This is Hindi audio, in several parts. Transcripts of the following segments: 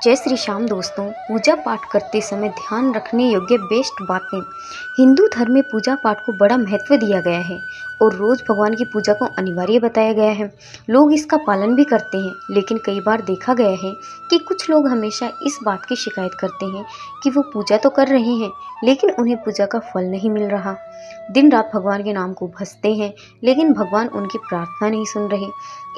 जय श्री श्याम दोस्तों। पूजा पाठ करते समय ध्यान रखने योग्य बेस्ट बातें। हिंदू धर्म में पूजा पाठ को बड़ा महत्व दिया गया है और रोज़ भगवान की पूजा को अनिवार्य बताया गया है। लोग इसका पालन भी करते हैं, लेकिन कई बार देखा गया है कि कुछ लोग हमेशा इस बात की शिकायत करते हैं कि वो पूजा तो कर रहे हैं, लेकिन उन्हें पूजा का फल नहीं मिल रहा। दिन रात भगवान के नाम को भजते हैं, लेकिन भगवान उनकी प्रार्थना नहीं सुन रहे।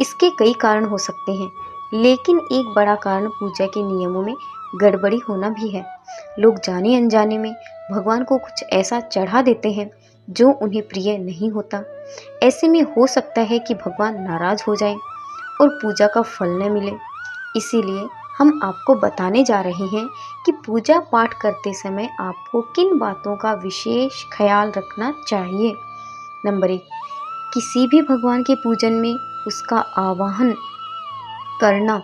इसके कई कारण हो सकते हैं, लेकिन एक बड़ा कारण पूजा के नियमों में गड़बड़ी होना भी है। लोग जाने अनजाने में भगवान को कुछ ऐसा चढ़ा देते हैं जो उन्हें प्रिय नहीं होता। ऐसे में हो सकता है कि भगवान नाराज हो जाएं और पूजा का फल न मिले। इसीलिए हम आपको बताने जा रहे हैं कि पूजा पाठ करते समय आपको किन बातों का विशेष ख्याल रखना चाहिए। नंबर 1, किसी भी भगवान के पूजन में उसका आवाहन करना,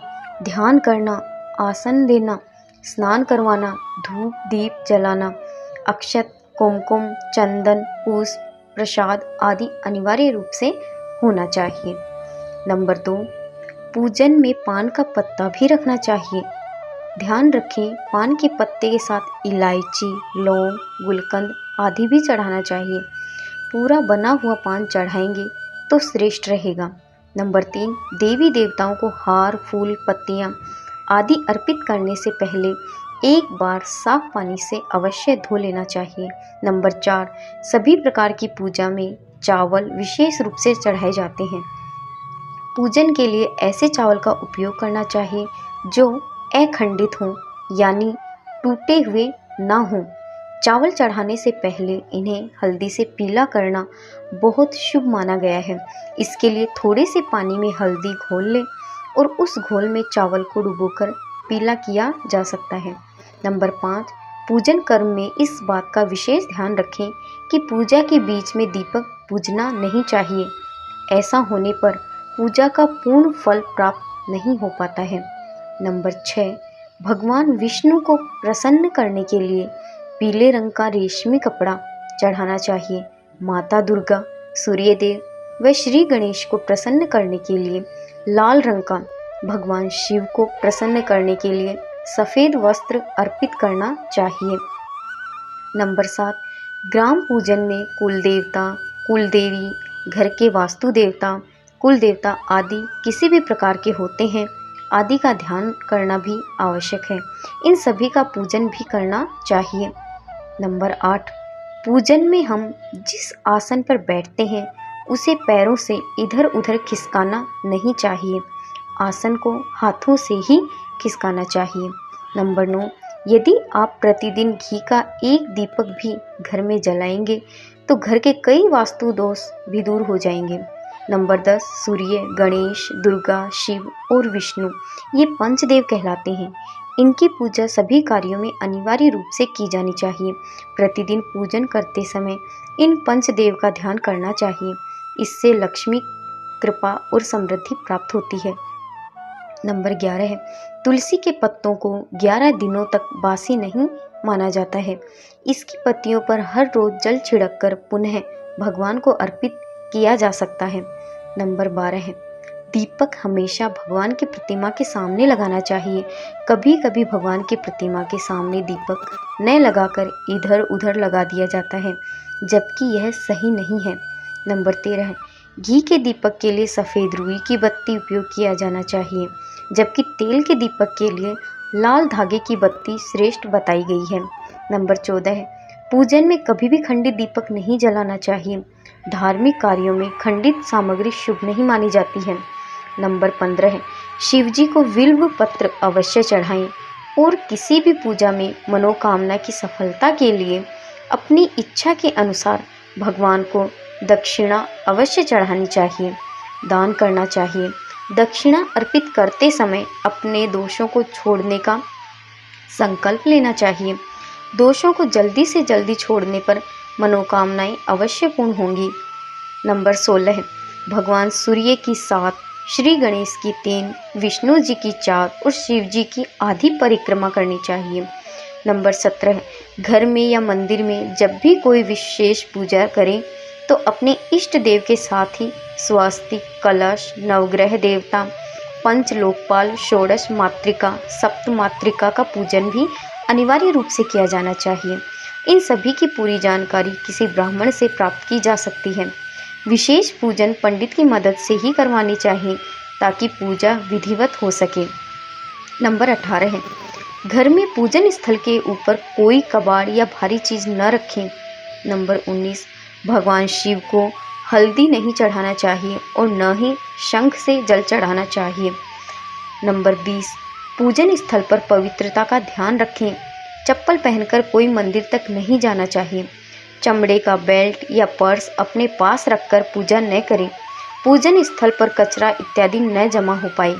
ध्यान करना, आसन देना, स्नान करवाना, धूप दीप जलाना, अक्षत, कुमकुम, चंदन, पुष्प, प्रसाद आदि अनिवार्य रूप से होना चाहिए। नंबर 2, पूजन में पान का पत्ता भी रखना चाहिए। ध्यान रखें, पान के पत्ते के साथ इलायची, लौंग, गुलकंद आदि भी चढ़ाना चाहिए। पूरा बना हुआ पान चढ़ाएंगे तो श्रेष्ठ रहेगा। नंबर 3, देवी देवताओं को हार, फूल, पत्तियां आदि अर्पित करने से पहले एक बार साफ पानी से अवश्य धो लेना चाहिए। नंबर 4, सभी प्रकार की पूजा में चावल विशेष रूप से चढ़ाए जाते हैं। पूजन के लिए ऐसे चावल का उपयोग करना चाहिए जो अखंडित हों, यानी टूटे हुए ना हों। चावल चढ़ाने से पहले इन्हें हल्दी से पीला करना बहुत शुभ माना गया है। इसके लिए थोड़े से पानी में हल्दी घोल लें और उस घोल में चावल को डुबोकर पीला किया जा सकता है। नंबर 5, पूजन कर्म में इस बात का विशेष ध्यान रखें कि पूजा के बीच में दीपक बुझना नहीं चाहिए। ऐसा होने पर पूजा का पूर्ण फल प्राप्त नहीं हो पाता है। नंबर 6, भगवान विष्णु को प्रसन्न करने के लिए पीले रंग का रेशमी कपड़ा चढ़ाना चाहिए। माता दुर्गा, सूर्य देव व श्री गणेश को प्रसन्न करने के लिए लाल रंग का, भगवान शिव को प्रसन्न करने के लिए सफ़ेद वस्त्र अर्पित करना चाहिए। नंबर 7, ग्राम पूजन में कुल देवता, कुल देवी, घर के वास्तु देवता, कुल देवता आदि किसी भी प्रकार के होते हैं आदि का ध्यान करना भी आवश्यक है। इन सभी का पूजन भी करना चाहिए। नंबर 8, पूजन में हम जिस आसन पर बैठते हैं उसे पैरों से इधर उधर खिसकाना नहीं चाहिए। आसन को हाथों से ही खिसकाना चाहिए। नंबर 9, यदि आप प्रतिदिन घी का एक दीपक भी घर में जलाएंगे तो घर के कई वास्तु दोष भी दूर हो जाएंगे। नंबर 10, सूर्य, गणेश, दुर्गा, शिव और विष्णु ये पंचदेव कहलाते हैं। इनकी पूजा सभी कार्यों में अनिवार्य रूप से की जानी चाहिए। प्रतिदिन पूजन करते समय इन पंचदेव का ध्यान करना चाहिए। इससे लक्ष्मी कृपा और समृद्धि प्राप्त होती है। नंबर 11 है, तुलसी के पत्तों को 11 दिनों तक बासी नहीं माना जाता है। इसकी पत्तियों पर हर रोज जल छिड़ककर पुनः भगवान को अर्पित किया जा सकता है। नंबर 12 है, दीपक हमेशा भगवान की प्रतिमा के सामने लगाना चाहिए। कभी कभी भगवान की प्रतिमा के सामने दीपक न लगाकर इधर उधर लगा दिया जाता है, जबकि यह सही नहीं है। नंबर 13 है, घी के दीपक के लिए सफ़ेद रुई की बत्ती उपयोग किया जाना चाहिए, जबकि तेल के दीपक के लिए लाल धागे की बत्ती श्रेष्ठ बताई गई है। नंबर 14 है, पूजन में कभी भी खंडित दीपक नहीं जलाना चाहिए। धार्मिक कार्यों में खंडित सामग्री शुभ नहीं मानी जाती है। नंबर 15 है, शिवजी को बिल्व पत्र अवश्य चढ़ाएं और किसी भी पूजा में मनोकामना की सफलता के लिए अपनी इच्छा के अनुसार भगवान को दक्षिणा अवश्य चढ़ानी चाहिए, दान करना चाहिए। दक्षिणा अर्पित करते समय अपने दोषों को छोड़ने का संकल्प लेना चाहिए। दोषों को जल्दी से जल्दी छोड़ने पर मनोकामनाएं अवश्य पूर्ण होंगी। नंबर 16 है, भगवान सूर्य की 7, श्री गणेश की 3, विष्णु जी की 4 और शिव जी की आधी परिक्रमा करनी चाहिए। नंबर 17 है, घर में या मंदिर में जब भी कोई विशेष पूजा करें तो अपने इष्ट देव के साथ ही स्वास्तिक, कलश, नवग्रह देवता पंच लोकपाल, षोडश मातृका, सप्त मातृका का पूजन भी अनिवार्य रूप से किया जाना चाहिए। इन सभी की पूरी जानकारी किसी ब्राह्मण से प्राप्त की जा सकती है। विशेष पूजन पंडित की मदद से ही करवानी चाहिए ताकि पूजा विधिवत हो सके। नंबर 18 है, घर में पूजन स्थल के ऊपर कोई कबाड़ या भारी चीज न रखें। नंबर 19, भगवान शिव को हल्दी नहीं चढ़ाना चाहिए और न ही शंख से जल चढ़ाना चाहिए। नंबर 20, पूजन स्थल पर पवित्रता का ध्यान रखें। चप्पल पहनकर कोई मंदिर तक नहीं जाना चाहिए। चमड़े का बेल्ट या पर्स अपने पास रखकर पूजा न करें। पूजन स्थल पर कचरा इत्यादि न जमा हो पाए।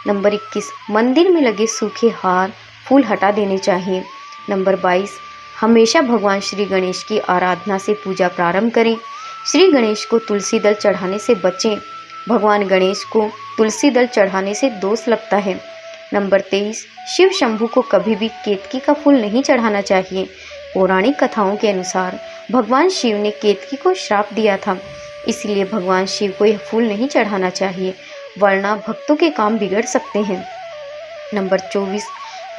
नंबर 21, मंदिर में लगे सूखे हार फूल हटा देने चाहिए। नंबर 22, हमेशा भगवान श्री गणेश की आराधना से पूजा प्रारंभ करें। श्री गणेश को तुलसी दल चढ़ाने से बचें। भगवान गणेश को तुलसी दल चढ़ाने से दोष लगता है। नंबर 23, शिव शंभू को कभी भी केतकी का फूल नहीं चढ़ाना चाहिए। पौराणिक कथाओं के अनुसार भगवान शिव ने केतकी को श्राप दिया था, इसलिए भगवान शिव को यह फूल नहीं चढ़ाना चाहिए, वरना भक्तों के काम बिगड़ सकते हैं। नंबर 24,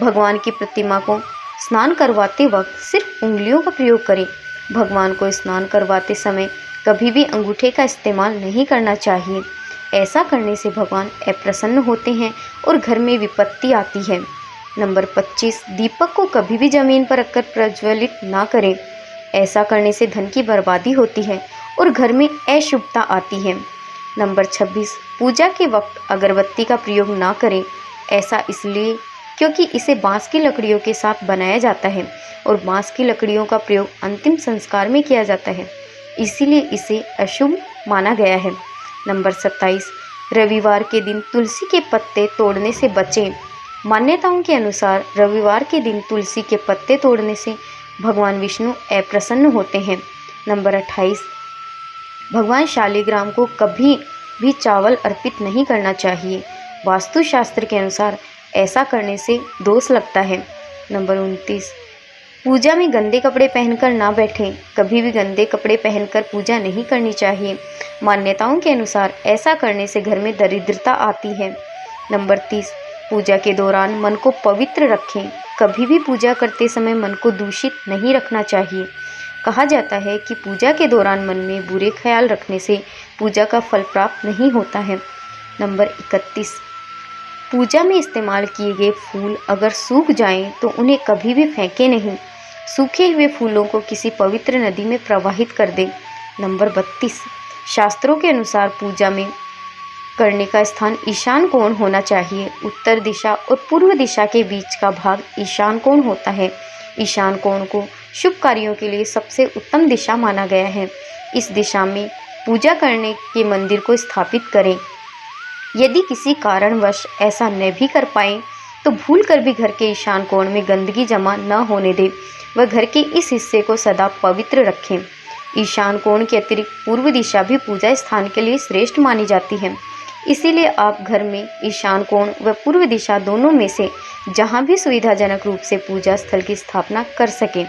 भगवान की प्रतिमा को स्नान करवाते वक्त सिर्फ उंगलियों का प्रयोग करें। भगवान को स्नान करवाते समय कभी भी अंगूठे का इस्तेमाल नहीं करना चाहिए। ऐसा करने से भगवान अप्रसन्न होते हैं और घर में विपत्ति आती है। नंबर 25, दीपक को कभी भी जमीन पर रखकर प्रज्वलित ना करें। ऐसा करने से धन की बर्बादी होती है और घर में अशुभता आती है। नंबर 26, पूजा के वक्त अगरबत्ती का प्रयोग ना करें। ऐसा इसलिए क्योंकि इसे बांस की लकड़ियों के साथ बनाया जाता है और बांस की लकड़ियों का प्रयोग अंतिम संस्कार में किया जाता है, इसीलिए इसे अशुभ माना गया है। नंबर 27, रविवार के दिन तुलसी के पत्ते तोड़ने से बचें। मान्यताओं के अनुसार रविवार के दिन तुलसी के पत्ते तोड़ने से भगवान विष्णु अप्रसन्न होते हैं। नंबर 28, भगवान शालिग्राम को कभी भी चावल अर्पित नहीं करना चाहिए। वास्तुशास्त्र के अनुसार ऐसा करने से दोष लगता है। नंबर 29, पूजा में गंदे कपड़े पहनकर ना बैठें। कभी भी गंदे कपड़े पहनकर पूजा नहीं करनी चाहिए। मान्यताओं के अनुसार ऐसा करने से घर में दरिद्रता आती है। नंबर 30, पूजा के दौरान मन को पवित्र रखें। कभी भी पूजा करते समय मन को दूषित नहीं रखना चाहिए। कहा जाता है कि पूजा के दौरान मन में बुरे ख्याल रखने से पूजा का फल प्राप्त नहीं होता है। नंबर 31, पूजा में इस्तेमाल किए गए फूल अगर सूख जाएं तो उन्हें कभी भी फेंकें नहीं। सूखे हुए फूलों को किसी पवित्र नदी में प्रवाहित कर दें। नंबर 32, शास्त्रों के अनुसार पूजा में करने का स्थान ईशान कोण होना चाहिए। उत्तर दिशा और पूर्व दिशा के बीच का भाग ईशान कोण होता है। ईशान कोण को शुभ कार्यों के लिए सबसे उत्तम दिशा माना गया है। इस दिशा में पूजा करने के मंदिर को स्थापित करें। यदि किसी कारणवश ऐसा न भी कर पाएं तो भूल कर भी घर के ईशान कोण में गंदगी जमा न होने दें व घर के इस हिस्से को सदा पवित्र रखें। ईशान कोण के अतिरिक्त पूर्व दिशा भी पूजा स्थान के लिए श्रेष्ठ मानी जाती है, इसीलिए आप घर में ईशान कोण व पूर्व दिशा दोनों में से जहां भी सुविधाजनक रूप से पूजा स्थल की स्थापना कर सकें।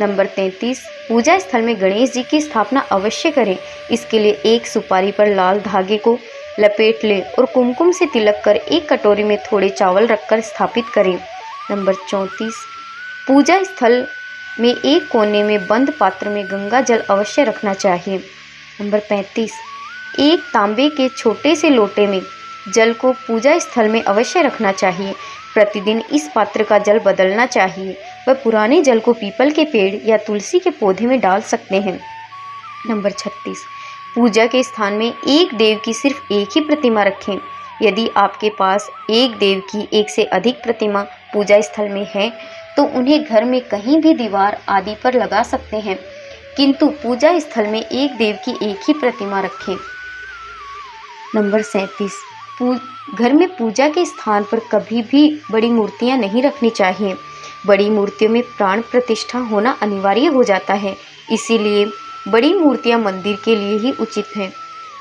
नंबर 33, पूजा स्थल में गणेश जी की स्थापना अवश्य करें। इसके लिए एक सुपारी पर लाल धागे को लपेट लें और कुमकुम से तिलक कर एक कटोरी में थोड़े चावल रखकर स्थापित करें। नंबर 34, पूजा स्थल में एक कोने में बंद पात्र में गंगा जल अवश्य रखना चाहिए। नंबर 35, एक तांबे के छोटे से लोटे में जल को पूजा स्थल में अवश्य रखना चाहिए। प्रतिदिन इस पात्र का जल बदलना चाहिए व पुराने जल को पीपल के पेड़ या तुलसी के पौधे में डाल सकते हैं। नंबर 36, पूजा के स्थान में एक देव की सिर्फ एक ही प्रतिमा रखें। यदि आपके पास एक देव की एक से अधिक प्रतिमा पूजा स्थल में है तो उन्हें घर में कहीं भी दीवार आदि पर लगा सकते हैं, किंतु पूजा स्थल में एक देव की एक ही प्रतिमा रखें। नंबर 37, घर में पूजा के स्थान पर कभी भी बड़ी मूर्तियां नहीं रखनी चाहिए। बड़ी मूर्तियों में प्राण प्रतिष्ठा होना अनिवार्य हो जाता है, इसीलिए बड़ी मूर्तियां मंदिर के लिए ही उचित हैं।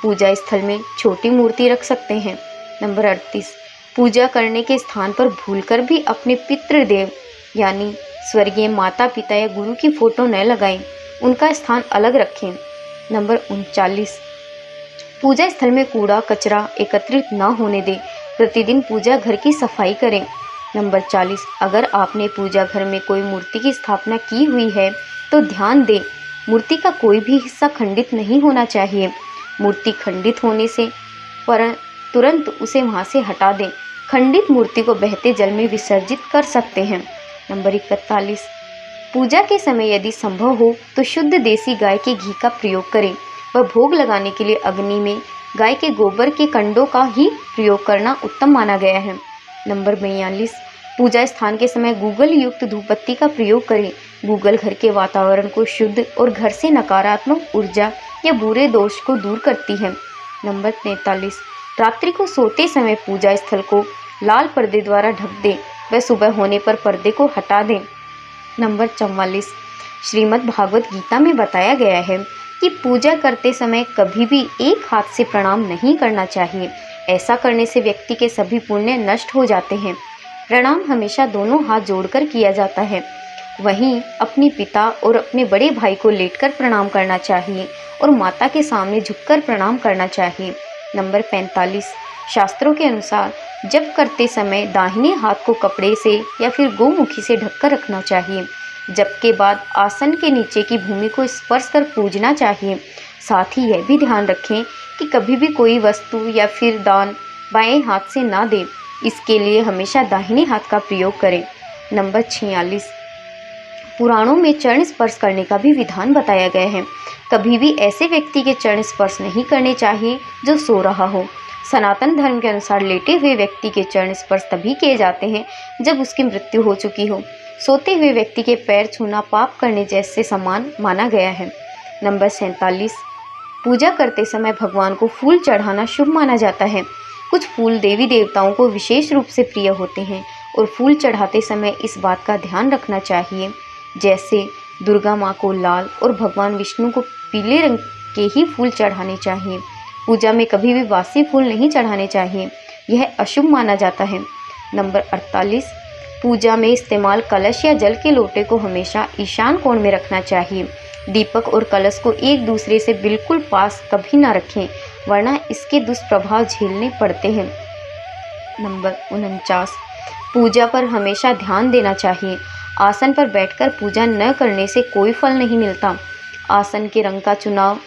पूजा स्थल में छोटी मूर्ति रख सकते हैं। नंबर 38, पूजा करने के स्थान पर भूलकर भी अपने पितृदेव यानी स्वर्गीय माता पिता या गुरु की फोटो न लगाएं, उनका स्थान अलग रखें। नंबर 39, पूजा स्थल में कूड़ा कचरा एकत्रित न होने दें। प्रतिदिन पूजा घर की सफाई करें। नंबर 40, अगर आपने पूजा घर में कोई मूर्ति की स्थापना की हुई है तो ध्यान दें, मूर्ति का कोई भी हिस्सा खंडित नहीं होना चाहिए। मूर्ति खंडित होने से पर तुरंत उसे वहां से हटा दें। खंडित मूर्ति को बहते जल में विसर्जित कर सकते हैं। नंबर 41, पूजा के समय यदि संभव हो तो शुद्ध देसी गाय के घी का प्रयोग करें व भोग लगाने के लिए अग्नि में गाय के गोबर के कंडों का ही प्रयोग करना उत्तम माना गया है। नंबर 42, पूजा स्थान के समय गूगल युक्त धूपबत्ती का प्रयोग करें। गूगल घर के वातावरण को शुद्ध और घर से नकारात्मक ऊर्जा या बुरे दोष को दूर करती है। नंबर 43, रात्रि को सोते समय पूजा स्थल को लाल पर्दे द्वारा ढक दें व सुबह होने पर पर्दे को हटा दें। नंबर 44, श्रीमद् भागवत गीता में बताया गया है कि पूजा करते समय कभी भी एक हाथ से प्रणाम नहीं करना चाहिए। ऐसा करने से व्यक्ति के सभी पुण्य नष्ट हो जाते हैं। प्रणाम हमेशा दोनों हाथ जोड़कर किया जाता है। वहीं अपने पिता और अपने बड़े भाई को लेटकर प्रणाम करना चाहिए और माता के सामने झुककर प्रणाम करना चाहिए। नंबर 45, शास्त्रों के अनुसार जप करते समय दाहिने हाथ को कपड़े से या फिर गोमुखी से ढककर रखना चाहिए। जप के बाद आसन के नीचे की भूमि को स्पर्श कर पूजना चाहिए। साथ ही यह भी ध्यान रखें कि कभी भी कोई वस्तु या फिर दान बाएं हाथ से ना दें। इसके लिए हमेशा दाहिने हाथ का प्रयोग करें। नंबर 46, पुराणों में चरण स्पर्श करने का भी विधान बताया गया है। कभी भी ऐसे व्यक्ति के चरण स्पर्श नहीं करने चाहिए जो सो रहा हो। सनातन धर्म के अनुसार लेटे हुए व्यक्ति के चरण स्पर्श तभी किए जाते हैं जब उसकी मृत्यु हो चुकी हो। सोते हुए व्यक्ति के पैर छूना पाप करने जैसे समान माना गया है। नंबर 47, पूजा करते समय भगवान को फूल चढ़ाना शुभ माना जाता है। कुछ फूल देवी देवताओं को विशेष रूप से प्रिय होते हैं और फूल चढ़ाते समय इस बात का ध्यान रखना चाहिए, जैसे दुर्गा माँ को लाल और भगवान विष्णु को पीले रंग के ही फूल चढ़ाने चाहिए। पूजा में कभी भी बासी फूल नहीं चढ़ाने चाहिए, यह अशुभ माना जाता है। नंबर 48, पूजा में इस्तेमाल कलश या जल के लोटे को हमेशा ईशान कोण में रखना चाहिए। दीपक और कलश को एक दूसरे से बिल्कुल पास कभी ना रखें, वरना इसके दुष्प्रभाव झेलने पड़ते हैं। नंबर 49, पूजा पर हमेशा ध्यान देना चाहिए। आसन पर बैठकर पूजा न करने से कोई फल नहीं मिलता। आसन के रंग का चुनाव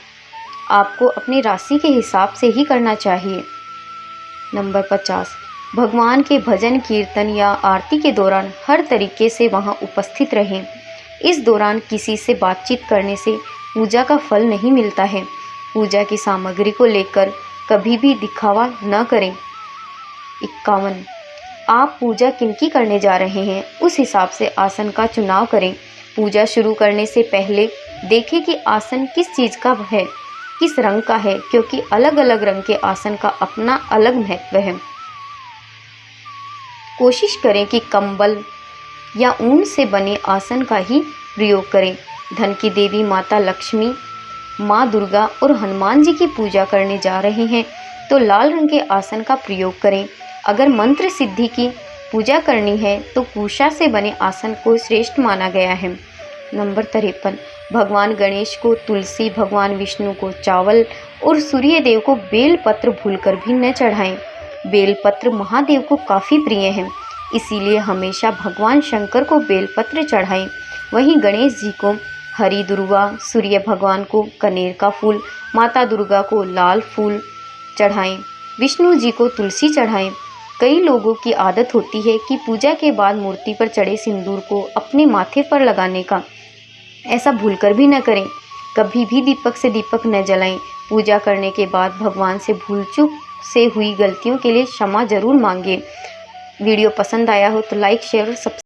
आपको अपनी राशि के हिसाब से ही करना चाहिए। नंबर 50, भगवान के भजन कीर्तन या आरती के दौरान हर तरीके से वहां उपस्थित रहें। इस दौरान किसी से बातचीत करने से पूजा का फल नहीं मिलता है। पूजा की सामग्री को लेकर कभी भी दिखावा न करें। 51, आप पूजा किनकी करने जा रहे हैं उस हिसाब से आसन का चुनाव करें। पूजा शुरू करने से पहले देखें कि आसन किस चीज़ का है, किस रंग का है, क्योंकि अलग अलग रंग के आसन का अपना अलग महत्व है। कोशिश करें कि कंबल या ऊन से बने आसन का ही प्रयोग करें। धन की देवी माता लक्ष्मी, माँ दुर्गा और हनुमान जी की पूजा करने जा रहे हैं तो लाल रंग के आसन का प्रयोग करें। अगर मंत्र सिद्धि की पूजा करनी है तो कुशा से बने आसन को श्रेष्ठ माना गया है। नंबर 53, भगवान गणेश को तुलसी, भगवान विष्णु को चावल और सूर्य देव को बेलपत्र भूलकर भी न चढ़ाएं। बेलपत्र महादेव को काफ़ी प्रिय है, इसीलिए हमेशा भगवान शंकर को बेलपत्र चढ़ाएं। वहीं गणेश जी को हरी दुर्वा, सूर्य भगवान को कनेर का फूल, माता दुर्गा को लाल फूल चढ़ाएं, विष्णु जी को तुलसी चढ़ाएं। कई लोगों की आदत होती है कि पूजा के बाद मूर्ति पर चढ़े सिंदूर को अपने माथे पर लगाने का। ऐसा भूलकर भी न करें। कभी भी दीपक से दीपक न जलाएं। पूजा करने के बाद भगवान से भूल चूक से हुई गलतियों के लिए क्षमा जरूर मांगें। वीडियो पसंद आया हो तो लाइक, शेयर और सब्सक्राइब